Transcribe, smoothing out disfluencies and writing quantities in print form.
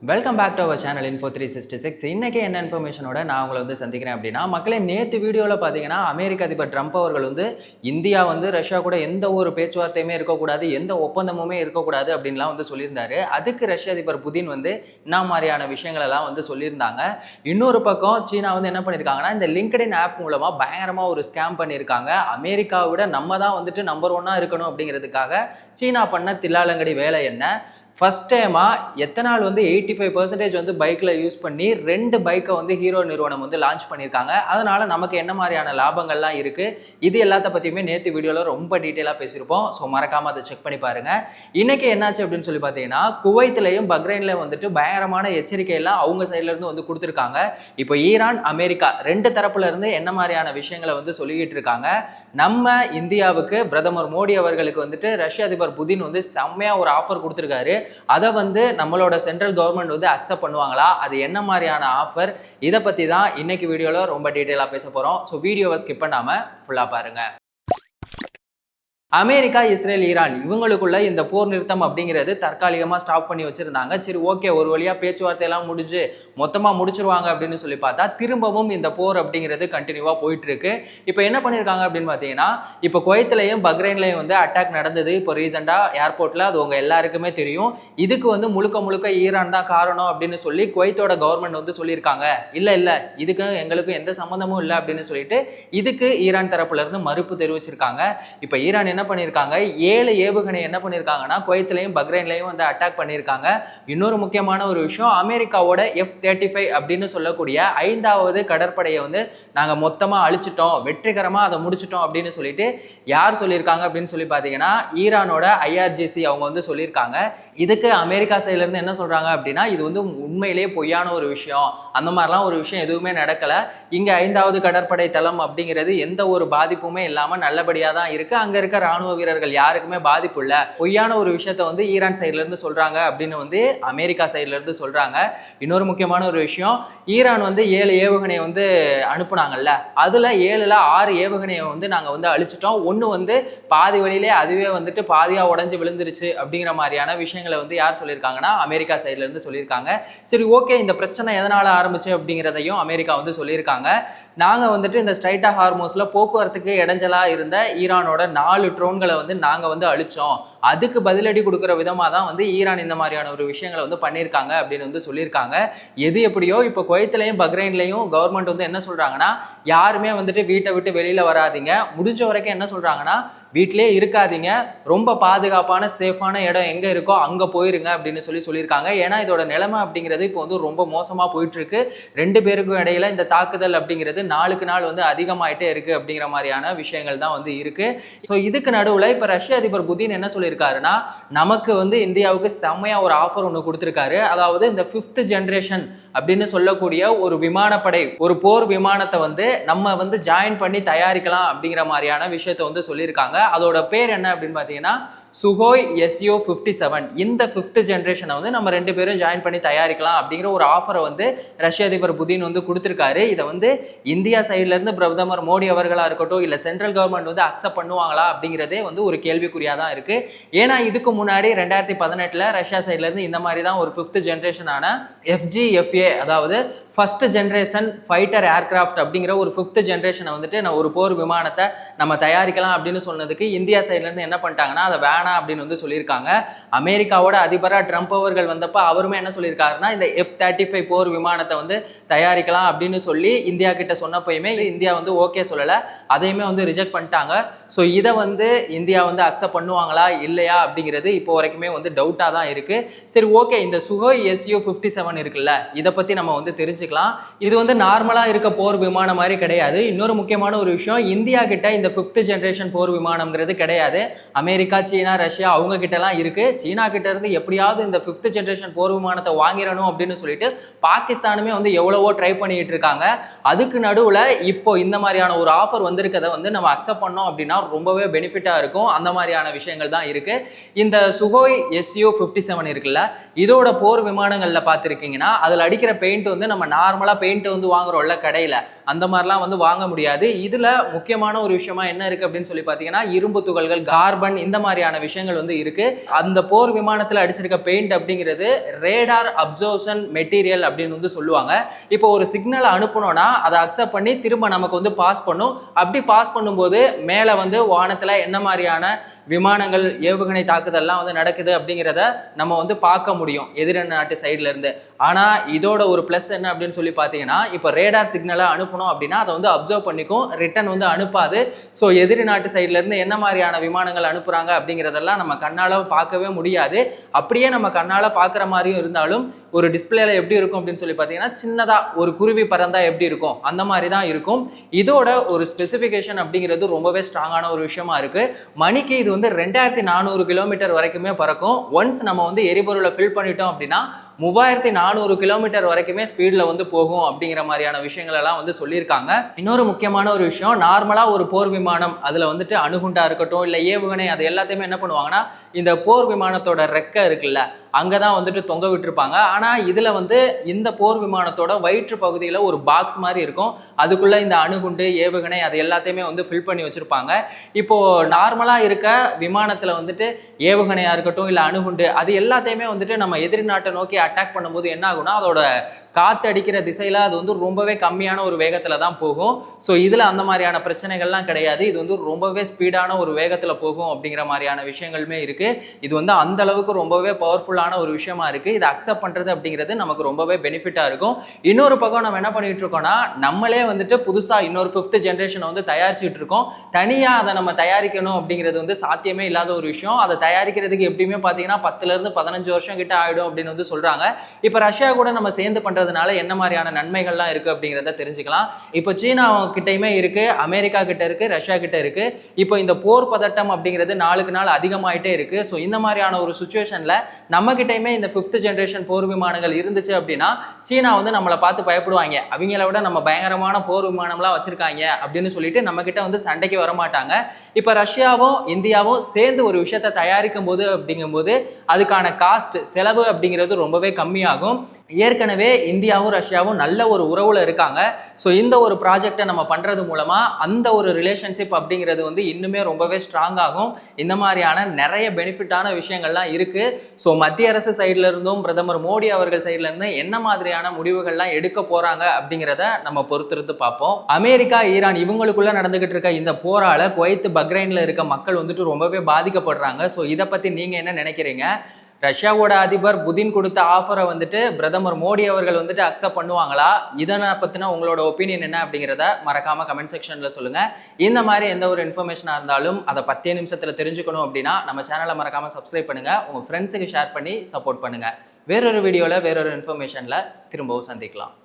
Welcome back to our channel info 366. இன்னைக்கு என்ன இன்ஃபர்மேஷனோட நான் உங்களை வந்து சந்திக்கிறேன் அப்படின்னா, மக்களே நேற்று வீடியோவில் பார்த்தீங்கன்னா அமெரிக்க அதிபர் ட்ரம்ப் அவர்கள் வந்து இந்தியா வந்து ரஷ்யா கூட எந்த ஒரு பேச்சுவார்த்தையுமே இருக்கக்கூடாது, எந்த ஒப்பந்தமுமே இருக்கக்கூடாது அப்படின்லாம் வந்து சொல்லியிருந்தாரு. அதுக்கு ரஷ்ய அதிபர் புதின் வந்து என்ன மாதிரியான விஷயங்கள் எல்லாம் வந்து சொல்லியிருந்தாங்க. இன்னொரு பக்கம் சீனா வந்து என்ன பண்ணியிருக்காங்கன்னா, இந்த லிங்க்டின் ஆப் மூலமாக பயங்கரமாக ஒரு ஸ்கேம் பண்ணியிருக்காங்க. அமெரிக்காவை விட நம்ம தான் வந்துட்டு நம்பர் 1 இருக்கணும் அப்படிங்கிறதுக்காக சீனா பண்ண தில்லாலங்கடி வேலை என்ன? ஃபர்ஸ்ட் டைமாக எத்தனை நாள் வந்து 85% வந்து பைக்கில் யூஸ் பண்ணி 2 பைக்கை வந்து ஹீரோ நிறுவனம் வந்து லான்ச் பண்ணியிருக்காங்க. அதனால் நமக்கு என்ன மாதிரியான லாபங்கள்லாம் இருக்குது, இது எல்லாத்த பற்றியுமே நேற்று வீடியோவில் ரொம்ப டீட்டெயிலாக பேசியிருப்போம். ஸோ மறக்காமல் அதை செக் பண்ணி பாருங்கள். இன்றைக்கி என்னாச்சு அப்படின்னு சொல்லி பார்த்தீங்கன்னா, குவைத்திலையும் பக்ரைன்லையும் வந்துட்டு பயங்கரமான எச்சரிக்கையெல்லாம் அவங்க சைட்லேருந்து வந்து கொடுத்துருக்காங்க. இப்போ ஈரான் அமெரிக்கா 2 தரப்புலேருந்து என்ன மாதிரியான விஷயங்களை வந்து சொல்லிக்கிட்டு இருக்காங்க. நம்ம இந்தியாவுக்கு பிரதமர் மோடி அவர்களுக்கு வந்துட்டு ரஷ்ய அதிபர் புதின் வந்து செம்மையாக ஒரு ஆஃபர் கொடுத்துருக்காரு. அதை வந்து நம்மளோட சென்ட்ரல் கவர்மெண்ட் வந்து அக்செப்ட் பண்ணுவாங்களா, அது என்ன மாதிரியான ஆஃபர், இதை பற்றி தான் இன்னைக்கு வீடியோவில் ரொம்ப டீட்டெயிலாக பேச போகிறோம். ஸோ வீடியோவை ஸ்கிப் பண்ணாமல் ஃபுல்லாக பாருங்கள். அமெரிக்கா, இஸ்ரேல், ஈரான் இவங்களுக்குள்ள இந்த போர் நிறுத்தம் அப்படிங்கிறது தற்காலிகமாக ஸ்டாப் பண்ணி வச்சிருந்தாங்க. சரி, ஓகே, ஒரு வழியாக பேச்சுவார்த்தையெல்லாம் முடிஞ்சு மொத்தமாக முடிச்சிருவாங்க அப்படின்னு சொல்லி பார்த்தா திரும்பவும் இந்த போர் அப்படிங்கிறது கண்டினியூவாக போயிட்டு இருக்கு. இப்போ என்ன பண்ணியிருக்காங்க அப்படின்னு பார்த்தீங்கன்னா, இப்போ குவைத்திலையும் பக்ரைன்லையும் வந்து அட்டாக் நடந்தது. இப்போ ரீசெண்டாக ஏர்போர்ட்டில், அது உங்கள் எல்லாருக்குமே தெரியும். இதுக்கு வந்து முழுக்க முழுக்க ஈரான் தான் காரணம் அப்படின்னு சொல்லி குவைத்தோட கவர்மெண்ட் வந்து சொல்லியிருக்காங்க. இல்லை இதுக்கு எங்களுக்கும் எந்த சம்மந்தமும் இல்லை அப்படின்னு சொல்லிட்டு இதுக்கு ஈரான் தரப்புல இருந்து மறுப்பு தெரிவிச்சிருக்காங்க. இப்போ ஈரான் என்ன பண்ணியிருக்காங்க, 7 ஏவுகணை என்ன பண்ணியிருக்காங்கன்னா குவைத்திலையும் பக்ரைன்லையும் வந்து அட்டாக் பண்ணியிருக்காங்க. இன்னொரு முக்கியமான ஒரு விஷயம், அமெரிக்காவோட F-35 அப்படின்னு சொல்லக்கூடிய 5வது கடற்படையை வந்து நாங்கள் மொத்தமாக அழிச்சிட்டோம், வெற்றிகரமாக அதை முடிச்சிட்டோம் அப்படின்னு சொல்லிட்டு யார் சொல்லியிருக்காங்க அப்படின்னு சொல்லி பார்த்தீங்கன்னா, ஈரானோட IRGC அவங்க வந்து சொல்லியிருக்காங்க. இதுக்கு அமெரிக்கா சைட்ல இருந்து என்ன சொல்றாங்க அப்படின்னா, இது வந்து உண்மையிலேயே பொய்யான ஒரு விஷயம், அந்த மாதிரிலாம் ஒரு விஷயம் எதுவுமே நடக்கலை. இங்கே 5வது கடற்படை தளம் அப்படிங்கிறது எந்த ஒரு பாதிப்புமே இல்லாமல் நல்லபடியாக தான் இருக்கு. அங்கே இருக்க ராணுவ வீரர்கள் யாருக்குமே பாதிப்பு இல்லை. பொய்யான ஒரு விஷயத்த வந்து ஈரான் சைட்ல இருந்து சொல்றாங்க அப்படின்னு வந்து அமெரிக்கா சைட்ல இருந்து சொல்றாங்க. இன்னொரு முக்கியமான ஒரு விஷயம், ஈரான் வந்து 7 ஏவுகணையை வந்து அனுப்புனாங்கல்ல, அதுல 7ல் 6 ஏவுகணையை வந்து நாங்க வந்து அழிச்சிட்டோம். ஒன்று வந்து பாதி வழியிலே அதுவே வந்துட்டு பாதியா உடஞ்சி விழுந்துருச்சு அப்படிங்கிற மாதிரியான விஷயங்களை வந்து யார் சொல்லியிருக்காங்கன்னா அமெரிக்கா சைட்ல இருந்து சொல்லியிருக்காங்க. சரி, ஓகே, இந்த பிரச்சனை எதனால ஆரம்பிச்சு அப்படிங்கிறதையும் அமெரிக்கா வந்து சொல்லியிருக்காங்க. நாங்க வந்துட்டு இந்த ஸ்ட்ரைட் ஆஃப் ஹார்மோஸ்ல போக்குவரத்துக்கு இடைஞ்சலா இருந்த ஈரானோட 4 ட்ரோன்களை வந்து நாங்கள் வந்து அழிச்சோம். அதுக்கு பதிலடி கொடுக்குற விதமாக தான் வந்து ஈரான் இந்த மாதிரியான ஒரு விஷயங்களை வந்து பண்ணியிருக்காங்க அப்படின்னு வந்து சொல்லியிருக்காங்க. எது எப்படியோ இப்போ குவைத்திலையும் பக்ரைன்லையும் கவர்மெண்ட் வந்து என்ன சொல்கிறாங்கன்னா, யாருமே வந்துட்டு வீட்டை விட்டு வெளியில் வராதிங்க, முடிஞ்ச வரைக்கும் என்ன சொல்கிறாங்கன்னா வீட்டிலே இருக்காதீங்க, ரொம்ப பாதுகாப்பான சேஃபான இடம் எங்கே இருக்கோ அங்கே போயிருங்க அப்படின்னு சொல்லியிருக்காங்க. ஏன்னா இதோட நிலைமை அப்படிங்கிறது இப்போ வந்து ரொம்ப மோசமாக போயிட்டு இருக்கு. 2 பேருக்கும் இடையில இந்த தாக்குதல் அப்படிங்கிறது நாளுக்கு நாள் வந்து அதிகமாயிட்டே இருக்கு அப்படிங்கிற மாதிரியான விஷயங்கள் தான் வந்து இருக்கு. ஸோ இதுக்கு நடுவில் இப்போ ரஷ்ய அதிபர் புதின் என்ன சொல்லியிருக்காருன்னா, நமக்கு வந்து இந்தியாவுக்கு செம்மையா ஒரு ஆஃபர் ஒன்று கொடுத்துருக்காரு. அதாவது இந்த 5th ஜென்ரேஷன் அப்படின்னு சொல்லக்கூடிய ஒரு விமானப்படை, ஒரு போர் விமானத்தை வந்து நம்ம வந்து ஜாயின் பண்ணி தயாரிக்கலாம் அப்படிங்கிற மாதிரியான விஷயத்த வந்து சொல்லியிருக்காங்க. அதோட பேர் என்ன அப்படின்னு பார்த்தீங்கன்னா சுகோய் Su-57. இந்த 5th ஜென்ரேஷனை வந்து நம்ம 2 பேரும் ஜாயின் பண்ணி தயாரிக்கலாம் அப்படிங்கிற ஒரு ஆஃபரை வந்து ரஷ்ய அதிபர் புதின் வந்து கொடுத்துருக்காரு. இதை வந்து இந்தியா சைட்ல இருந்து பிரதமர் மோடி அவர்களா இருக்கட்டும், இல்லை சென்ட்ரல் கவர்மெண்ட் வந்து அக்செப்ட் பண்ணுவாங்களா அப்படிங்கிறதே வந்து ஒரு கேள்விக்குறியா தான் இருக்கு. ஏன்னா இதுக்கு முன்னாடி 2018 ரஷ்யா சைட்ல இருந்து இந்த மாதிரி தான் ஒரு 5th ஜென்ரேஷனான FGFA, அதாவது ஃபர்ஸ்ட் ஜென்ரேஷன் ஃபைட்டர் ஏர்கிராஃப்ட் அப்படிங்கிற ஒரு 5th ஜென்ரேஷனை வந்துட்டு நான் ஒரு போர் விமானத்தை நம்ம தயாரிக்கலாம் அப்படின்னு சொன்னதுக்கு இந்தியா சைட்ல இருந்து என்ன பண்ணிட்டாங்கன்னா, அதை வேணாம் அப்படின்னு வந்து சொல்லியிருக்காங்க. அமெரிக்காவோட அதிபராக ட்ரம்ப் அவர்கள் வந்தப்ப அவருமே என்ன சொல்லியிருக்காருன்னா, இந்த F-35 போர் விமானத்தை வந்து தயாரிக்கலாம் அப்படின்னு சொல்லி இந்தியா கிட்ட சொன்னப்பயுமே இந்தியா வந்து ஓகே சொல்லலை, அதையுமே வந்து ரிஜெக்ட் பண்ணிட்டாங்க. ஸோ இதை வந்து இந்தியா வந்து அக்செப்ட் பண்ணுவாங்களா இல்லையா அப்படிங்கிறது இப்போ வரைக்குமே வந்து டவுட்டாக தான் இருக்கு. சரி, ஓகே, இந்த சுகோய் Su-57 இருக்குல்ல, இதை பற்றி நம்ம வந்து தெரிஞ்சுக்கலாம். இது வந்து நார்மலாக இருக்க போர் விமானம் மாதிரி கிடையாது. இன்னொரு முக்கியமான ஒரு விஷயம், இந்தியா கிட்ட இந்த 5th ஜென்ரேஷன் போர் விமானம்ங்கிறது கிடையாது. அமெரிக்கா, சீனா, ரஷ்யா அவங்க கிட்டலாம் இருக்கு. சீனா கிட்ட இருந்து எப்படியாவது இந்த 5th ஜென்ரேஷன் போர் விமானத்தை வாங்கிடணும் அப்படின்னு சொல்லிட்டு பாகிஸ்தானுமே வந்து எவ்வளவோ ட்ரை பண்ணிட்டு இருக்காங்க. அதுக்கு நடுவில் இப்போ இந்த மாதிரியான ஒரு ஆஃபர் வந்திருக்கதை வந்து நம்ம அக்செப்ட் பண்ணோம் அப்படின்னா ரொம்பவே பெனிஃபிட் பெனிஃபிட்டா இருக்கும். அந்த மாதிரியான விஷயங்கள் தான் இருக்கு. இந்த சுகோய் Su-57 இருக்குல்ல, இதோட போர் விமானங்கள்ல பார்த்திருக்கீங்கன்னா அதுல அடிக்கிற பெயிண்ட் வந்து நம்ம நார்மலா பெயிண்ட் வந்து வாங்குறோம்ல கடையில, அந்த மாதிரிலாம் வந்து வாங்க முடியாது. இதுல முக்கியமான ஒரு விஷயமா என்ன இருக்கு அப்படின்னு சொல்லி பாத்தீங்கன்னா இரும்பு துகள்கள், கார்பன், இந்த மாதிரியான விஷயங்கள் வந்து இருக்கு. அந்த போர் விமானத்துல அடிச்சிருக்க பெயிண்ட் அப்படிங்கிறது ரேடார் அப்சர்வேஷன் மெட்டீரியல் அப்படின்னு வந்து சொல்லுவாங்க. இப்போ ஒரு சிக்னலை அனுப்பணும்னா அதை அக்செப்ட் பண்ணி திரும்ப நமக்கு வந்து பாஸ் பண்ணும். அப்படி பாஸ் பண்ணும்போது மேல வந்து வானத்துல என்ன மாதிரியான விமானங்கள், ஏவுகணை தாக்குதல்லாம் வந்து நடக்குது அப்படிங்கிறத நம்ம வந்து பார்க்க முடியும் எதிர நாட்டு சைட்ல இருந்து. ஆனா இதோட ஒரு பிளஸ் என்ன அப்படின்னு சொல்லி பாத்தீங்கன்னா, இப்போ ரேடார் சிக்னலை அனுப்பணும் அப்படின்னா அதை வந்து அப்சர்வ் பண்ணிக்கும், ரிட்டர்ன் வந்து அனுப்பாது. ஸோ எதிரி நாட்டு சைட்ல இருந்து என்ன மாதிரியான விமானங்கள் அனுப்புறாங்க அப்படிங்கிறதெல்லாம் நம்ம கண்ணால பார்க்கவே முடியாது. அப்படியே நம்ம கண்ணால பார்க்குற மாதிரியும் இருந்தாலும் ஒரு டிஸ்பிளேல எப்படி இருக்கும் அப்படின்னு சொல்லி பார்த்தீங்கன்னா, சின்னதா ஒரு குருவி பறந்தா எப்படி இருக்கும் அந்த மாதிரி தான் இருக்கும். இதோட ஒரு ஸ்பெசிஃபிகேஷன் அப்படிங்கிறது ரொம்பவே ஸ்ட்ராங்கான ஒரு விஷயமா இருக்கு. மணிக்கு இது வந்து 2400 கிலோமீட்டர் வரைக்குமே பறக்கும். ஒன்ஸ் நம்ம வந்து எரிபொருளை ஃபில் பண்ணிட்டோம் அப்படின்னா 3400 கிலோமீட்டர் வரைக்குமே ஸ்பீட்ல வந்து போகும் அப்படிங்கிற மாதிரியான விஷயங்கள் எல்லாம் வந்து சொல்லியிருக்காங்க. இன்னொரு முக்கியமான ஒரு விஷயம், நார்மலா ஒரு போர் விமானம் அதுல வந்துட்டு அணுகுண்டா இருக்கட்டும் இல்ல ஏவுகணை, அது எல்லாத்தையுமே என்ன பண்ணுவாங்கன்னா இந்த போர் விமானத்தோட ரெக்கை இருக்குல்ல அங்கதான் வந்துட்டு தொங்க விட்டுருப்பாங்க. ஆனா இதுல வந்து இந்த போர் விமானத்தோட வயிற்று பகுதியில ஒரு பாக்ஸ் மாதிரி இருக்கும். அதுக்குள்ள இந்த அணுகுண்டு, ஏவுகணை அது எல்லாத்தையுமே வந்து ஃபில் பண்ணி வச்சிருப்பாங்க. இப்போ நார்மலா இருக்க விமானத்துல வந்துட்டு ஏவுகணையா இருக்கட்டும் இல்ல அணுகுண்டு, அது எல்லாத்தையுமே வந்துட்டு நம்ம எதிரி நாட்டை நோக்கி அட்டாக் பண்ணும்போது என்ன ஆகும்னா அதோட காத்து அடிக்கிற திசையில அது வந்து ரொம்பவே கம்மியான ஒரு வேகத்துல தான் போகும். ஸோ இதுல அந்த மாதிரியான பிரச்சனைகள்லாம் கிடையாது. இது வந்து ரொம்பவே ஸ்பீடான ஒரு வேகத்துல போகும் அப்படிங்கிற மாதிரியான விஷயங்களுமே இருக்கு. இது வந்து அந்த அளவுக்கு ரொம்பவே பவர்ஃபுல்லான ஒரு விஷயமா இருக்கு. இதை அக்செப்ட் பண்றது அப்படிங்கிறது நமக்கு ரொம்பவே பெனிஃபிட்டா இருக்கும். இன்னொரு பக்கம் நம்ம என்ன பண்ணிட்டு இருக்கோம்னா, நம்மளே வந்துட்டு புதுசா இன்னொரு 5th ஜெனரேஷனை வந்து தயாரிச்சுட்டு இருக்கோம். தனியா அதை நம்ம தயாரிக்கணும் அப்படிங்கிறது வந்து சாத்தியமே இல்லாத ஒரு விஷயம். அதை தயாரிக்கிறதுக்கு எப்படியுமே பார்த்தீங்கன்னா 10ல இருந்து 15 வருஷம் கிட்ட ஆயிடும் அப்படின்னு வந்து சொல்றாங்க. இப்போ ரஷ்யா கூட நம்ம சேர்ந்து பண்றதுனால என்ன மாதிரியான நன்மைகள்லாம் இருக்கு அப்படிங்கிறத தெரிஞ்சுக்கலாம். இப்போ சீனா கிட்டையுமே இருக்கு, அமெரிக்கா கிட்ட இருக்கு, ரஷ்யா கிட்ட இருக்கு. இப்போ இந்த போர் பதட்டம் அப்படிங்கிறது நாளுக்கு நாள் அதிகமாயிட்டே இருக்கு. ஸோ இந்த மாதிரியான ஒரு சுச்சுவேஷன்ல நம்ம கிட்டயுமே இந்த 5th ஜெனரேஷன் போர் விமானங்கள் இருந்துச்சு அப்படின்னா சீனா வந்து நம்மளை பார்த்து பயப்படுவாங்க. அவங்கள விட நம்ம பயங்கரமான போர் விமானம்லாம் வச்சிருக்காங்க அப்படின்னு சொல்லிட்டு நம்ம கிட்ட வந்து சண்டைக்கு வரமாட்டாங்க. இப்போ ரஷ்யாவும் இந்தியாவும் சேர்ந்து ஒரு விஷயத்தை தயாரிக்கும் போது அப்படிங்கும்போது அதுக்கான காஸ்ட், செலவு அப்படிங்கிறது ரொம்பவே கம்மியாகும். ஏற்கனவே இந்தியாவும் ரஷ்யாவும் நல்ல ஒரு உறவுல இருக்காங்க. ஸோ இந்த ஒரு ப்ராஜெக்டை நம்ம பண்றது மூலமா அந்த ஒரு ரிலேஷன்ஷிப் அப்படிங்கிறது வந்து இன்னுமே ரொம்பவே ஸ்ட்ராங் ஆகும். இந்த மாதிரியான நிறைய பெனிஃபிட்டான விஷயங்கள்லாம் இருக்கு. ஸோ மத்திய அரசு சைட்ல இருந்தும் பிரதமர் மோடி அவர்கள் சைட்ல இருந்து என்ன மாதிரியான முடிவுகள்லாம் எடுக்க போறாங்க அப்படிங்கிறத நம்ம பொறுத்திருந்து பார்ப்போம். அமெரிக்கா, ஈரான் இவங்களுக்குள்ள நடந்துகிட்டு இருக்க இந்த போரால குவைத், பக்ரைன்ல இருக்க மக்கள் வந்துட்டு ரொம்பவே பாதிக்கப்படுறாங்க. ஸோ இதை பத்தி நீங்க என்ன நினைக்கிறீங்க? ரஷ்யாவோட அதிபர் புதின் கொடுத்த ஆஃபரை வந்துட்டு பிரதமர் மோடி அவர்கள் வந்துட்டு அக்செப்ட் பண்ணுவாங்களா? இதனை பத்தின உங்களோட ஒப்பீனியன் என்ன அப்படிங்கிறத மறக்காம கமெண்ட் செக்ஷன்ல சொல்லுங்க. இந்த மாதிரி எந்த ஒரு இன்ஃபர்மேஷனா இருந்தாலும் அதை 10 நிமிஷத்துல தெரிஞ்சுக்கணும் அப்படின்னா நம்ம சேனலை மறக்காம சப்ஸ்கிரைப் பண்ணுங்க, உங்க ஃப்ரெண்ட்ஸுக்கு ஷேர் பண்ணி சப்போர்ட் பண்ணுங்க. வேறொரு வீடியோல வேறொரு இன்ஃபர்மேஷன்ல திரும்பவும் சந்திக்கலாம்.